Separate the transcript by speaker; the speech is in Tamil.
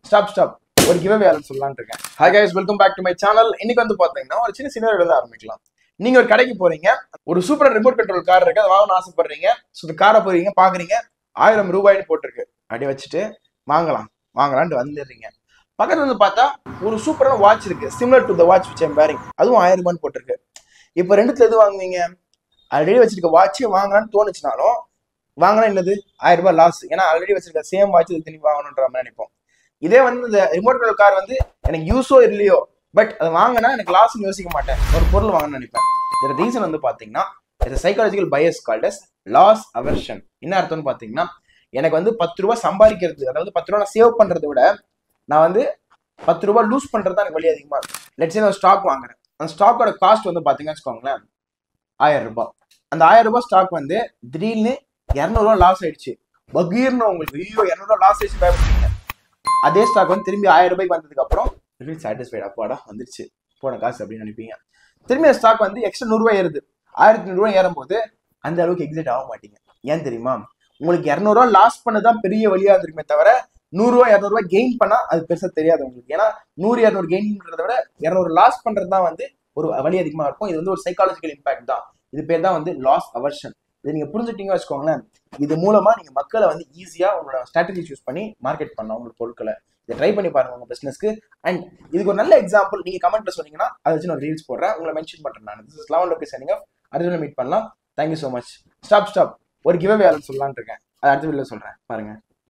Speaker 1: ஸ்டாப் ஒரு கிவ்அவே சொல்லலாம்னு இருக்கேன். Hi guys, welcome back to my channel. இன்னைக்கு வந்து பாத்தீங்கன்னா ஒரு சின்ன இடம் ஆரம்பிக்கலாம். நீங்க ஒரு கடைக்கு போறீங்க, ஒரு சூப்பர் ரிமோட் கண்ட்ரோல் கார் இருக்கு, அதை வாங்கணும்னு ஆசைப்படுறீங்க. ஸோ இந்த காரை போறீங்க, பாக்குறீங்க, 1000 ரூபாய்னு போட்டிருக்கு. அப்படியே வச்சுட்டு வாங்கலான்ட்டு வந்துடுறீங்க. பக்கத்துல வந்து பார்த்தா ஒரு சூப்பரான வாட்ச் இருக்கு, similar to the watch which I'm wearing, அதுவும் 1000 ரூபான்னு போட்டிருக்கு. இப்போ ரெண்டுத்துல எது வாங்குவீங்க? ஆல்ரெடி வச்சிருக்க வாட்சே வாங்கலான்னு தோணுச்சுனாலும் வாங்கினா என்னது 1000 ரூபாய் லாஸ். ஏன்னா ஆல்ரெடி வச்சிருக்க சேம் வாட்ச் திரும்பி வாங்கணுன்ற மாதிரி நினைப்போம். இதே வந்து இந்த ரிமோட் கண்ட்ரோல் கார் வந்து எனக்கு யூஸோ இல்லையோ, பட் அதை வாங்கினா எனக்கு லாஸ்ன்னு யோசிக்க மாட்டேன், ஒரு பொருள் வாங்கணும்னு நினைப்பேன். இதோட ரீசன் வந்து பாத்தீங்கன்னா psychological bias called as loss aversion. என்ன அர்த்தம்னு பாத்தீங்கன்னா, எனக்கு வந்து 10 ரூபாய் சம்பாதிக்கிறது, அதாவது 10 ரூபாய் நான் சேவ் பண்றதை விட நான் வந்து 10 ரூபாய் லூஸ் பண்றது தான் எனக்கு வழி அதிகமா இருக்கும். லெட்ஸ் நான் ஸ்டாக் வாங்குறேன், அந்த ஸ்டாக்கோட காஸ்ட் வந்து பாத்தீங்கன்னா வச்சுக்கோங்களேன் 1000 ரூபாய். அந்த 1000 ரூபாய் ஸ்டாக் வந்து திடீர்னு 200 ரூபாய் லாஸ் ஆயிடுச்சு. பகீர்னு உங்களுக்கு ஐயோ 200 ரூபாய் லாஸ் ஆயிடுச்சு பயப்படுறீங்க. அதே ஸ்டாக் வந்து திரும்பி 1000 ரூபாய்க்கு வந்ததுக்கு அப்புறம் சாட்டிஸ்ஃபைட், அப்பாடா வந்துருச்சு போன காசு அப்படின்னு நினைப்பீங்க. திரும்பி ஸ்டாக் வந்து எக்ஸ்ட்ரா 100 ரூபாய் ஏறுது, 1500 ரூபாய் ஏறும் போது அந்த அளவுக்கு எக்ஸைட் ஆக மாட்டீங்க. ஏன் தெரியுமா? உங்களுக்கு 200 ரூபாய் லாஸ் பண்ணதான் பெரிய வழியா இருக்குமே தவிர 100 ரூபாய் 200 ரூபாய் கெயின் பண்ணா அது பெருசா தெரியாது உங்களுக்கு. ஏன்னா 100 200 கெயின் பண்றதை விட 200 லாஸ் பண்றது தான் வந்து ஒரு வழி அதிகமா இருக்கும். இது வந்து ஒரு சைக்காலஜிக்கல் இம்பாக்ட் தான். இது பேர் தான் வந்து லாஸ் அவர்ஷன். இதை நீங்க புரிஞ்சுட்டீங்க வச்சுக்கோங்களேன். இது மூலமா நீங்க மக்களை வந்து ஈஸியா உங்களோட ஸ்ட்ராட்டஜி யூஸ் பண்ணி மார்க்கெட் பண்ணலாம் உங்களோட பொருட்களை. இதை ட்ரை பண்ணி பாருங்க உங்க பிசினஸ்க்கு. அண்ட் இதுக்கு ஒரு நல்ல எக்ஸாம்பிள் நீங்க கமெண்ட்ல சொன்னீங்கன்னா அதை வச்சு நான் ரீல்ஸ் போடுறேன், உங்களை மென்ஷன் பண்றேன். நான் this is eleven Lokesh signing off. அடுத்த மீட் பண்ணலாம். Thank you so much. ஸ்டாப் ஒரு கிவ்அவே சொல்லலாம்னு இருக்கேன், அது அடுத்த வீடியோல சொல்றேன் பாருங்க.